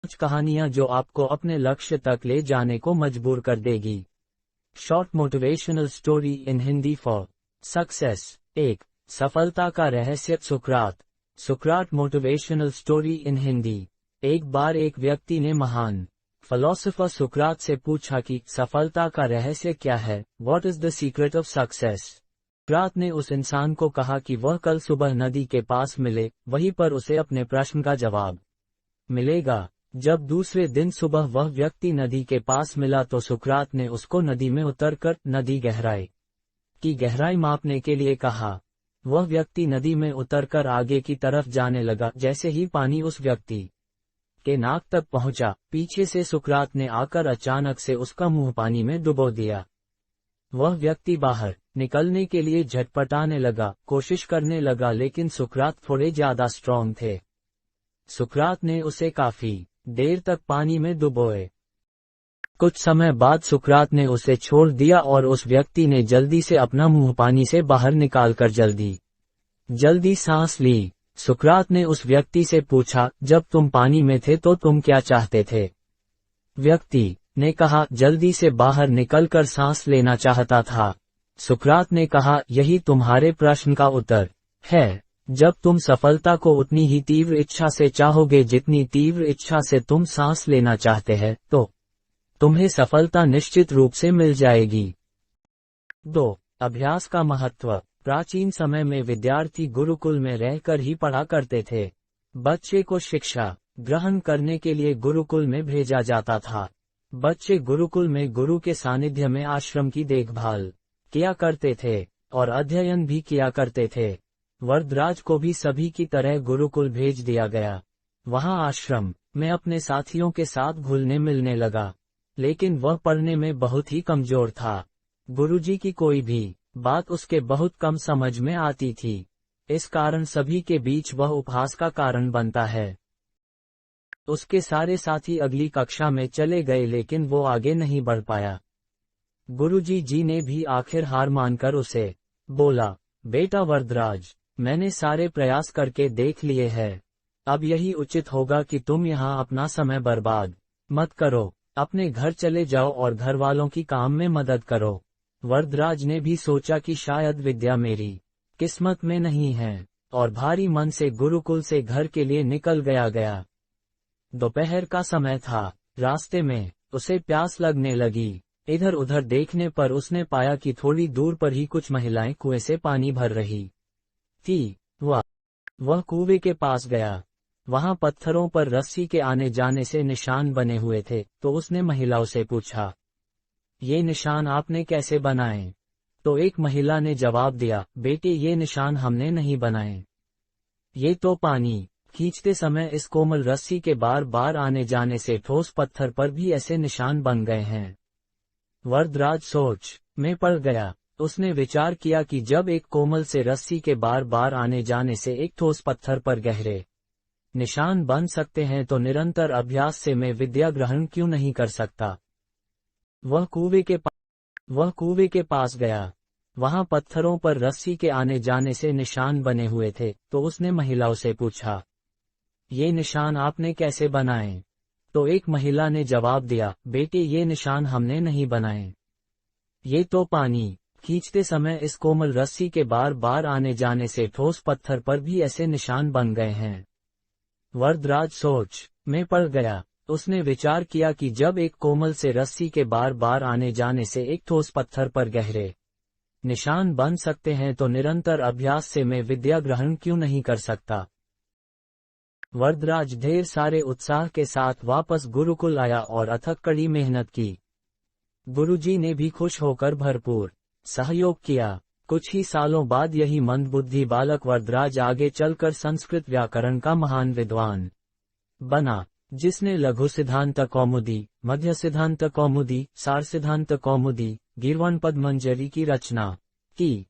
कुछ कहानियां जो आपको अपने लक्ष्य तक ले जाने को मजबूर कर देगी। Short motivational story in Hindi for success. 1. सफलता का रहस्य। सुकरात मोटिवेशनल स्टोरी इन हिंदी। एक बार एक व्यक्ति ने महान फिलोसोफर सुकरात से पूछा कि सफलता का रहस्य क्या है, what is the secret of success. सुकरात ने उस इंसान को कहा कि वह कल सुबह नदी के पास मिले, वहीं पर उसे अपने प्रश्न का जवाब मिलेगा। जब दूसरे दिन सुबह वह व्यक्ति नदी के पास मिला तो सुकरात ने उसको नदी में उतरकर नदी गहराई की गहराई मापने के लिए कहा। वह व्यक्ति नदी में उतरकर आगे की तरफ जाने लगा। जैसे ही पानी उस व्यक्ति के नाक तक पहुंचा, पीछे से सुकरात ने आकर अचानक से उसका मुंह पानी में डुबो दिया। वह व्यक्ति बाहर निकलने के लिए झटपटाने लगा, कोशिश करने लगा, लेकिन सुकरात थोड़े ज्यादा स्ट्रॉन्ग थे। सुकरात ने उसे काफी देर तक पानी में डुबोए। कुछ समय बाद सुकरात ने उसे छोड़ दिया और उस व्यक्ति ने जल्दी से अपना मुंह पानी से बाहर निकालकर जल्दी सांस ली। सुकरात ने उस व्यक्ति से पूछा, जब तुम पानी में थे तो तुम क्या चाहते थे। व्यक्ति ने कहा, जल्दी से बाहर निकलकर सांस लेना चाहता था। सुकरात ने कहा, यही तुम्हारे प्रश्न का उत्तर है। जब तुम सफलता को उतनी ही तीव्र इच्छा से चाहोगे जितनी तीव्र इच्छा से तुम सांस लेना चाहते हैं, तो तुम्हें सफलता निश्चित रूप से मिल जाएगी। 2. अभ्यास का महत्व। प्राचीन समय में विद्यार्थी गुरुकुल में रहकर ही पढ़ा करते थे। बच्चे को शिक्षा ग्रहण करने के लिए गुरुकुल में भेजा जाता था। बच्चे गुरुकुल में गुरु के सानिध्य में आश्रम की देखभाल किया करते थे और अध्ययन भी किया करते थे। वरदराज को भी सभी की तरह गुरुकुल भेज दिया गया। वहां आश्रम में अपने साथियों के साथ घुलने मिलने लगा, लेकिन वह पढ़ने में बहुत ही कमजोर था। गुरुजी की कोई भी बात उसके बहुत कम समझ में आती थी। इस कारण सभी के बीच वह उपहास का कारण बनता है। उसके सारे साथी अगली कक्षा में चले गए, लेकिन वो आगे नहीं बढ़ पाया। गुरुजी जी ने भी आखिर हार मानकर उसे बोला, बेटा वरदराज, मैंने सारे प्रयास करके देख लिए हैं। अब यही उचित होगा कि तुम यहाँ अपना समय बर्बाद मत करो। अपने घर चले जाओ और घर वालों की काम में मदद करो। वरदराज ने भी सोचा कि शायद विद्या मेरी किस्मत में नहीं है और भारी मन से गुरुकुल से घर के लिए निकल गया। दोपहर का समय था। रास्ते में उसे प्यास लगने लगी। इधर उधर देखने पर उसने पाया कि थोड़ी दूर पर ही कुछ महिलाएं कुएं से पानी भर रही थी। वह कुएं के पास गया। वहां पत्थरों पर रस्सी के आने जाने से निशान बने हुए थे, तो उसने महिलाओं से पूछा, ये निशान आपने कैसे बनाए। तो एक महिला ने जवाब दिया, बेटे ये निशान हमने नहीं बनाए, ये तो पानी खींचते समय इस कोमल रस्सी के बार बार आने जाने से ठोस पत्थर पर भी ऐसे निशान बन गए हैं। वरदराज सोच में पड़ गया। उसने विचार किया कि जब एक कोमल से रस्सी के बार बार आने जाने से एक ठोस पत्थर पर गहरे निशान बन सकते हैं, तो निरंतर अभ्यास से मैं विद्या ग्रहण क्यों नहीं कर सकता। वह कुएं के पास गया। वहां पत्थरों पर रस्सी के आने जाने से निशान बने हुए थे, तो उसने महिलाओं से पूछा, ये निशान आपने कैसे बनाए। तो एक महिला ने जवाब दिया, बेटे ये निशान हमने नहीं बनाए, ये तो पानी खींचते समय इस कोमल रस्सी के बार बार आने जाने से ठोस पत्थर पर भी ऐसे निशान बन गए हैं। वरदराज सोच में पड़ गया। उसने विचार किया कि जब एक कोमल से रस्सी के बार बार आने जाने से एक ठोस पत्थर पर गहरे निशान बन सकते हैं, तो निरंतर अभ्यास से मैं विद्या ग्रहण क्यों नहीं कर सकता। वरदराज ढेर सारे उत्साह के साथ वापस गुरुकुल आया और अथक कड़ी मेहनत की। गुरुजी ने भी खुश होकर भरपूर सहयोग किया। कुछ ही सालों बाद यही मंदबुद्धि बालक वरदराज आगे चलकर संस्कृत व्याकरण का महान विद्वान बना, जिसने लघु सिद्धांत कौमुदी, मध्य सिद्धांत कौमुदी, सार सिद्धांत कौमुदी, गीर्वाण पद मंजरी की रचना की।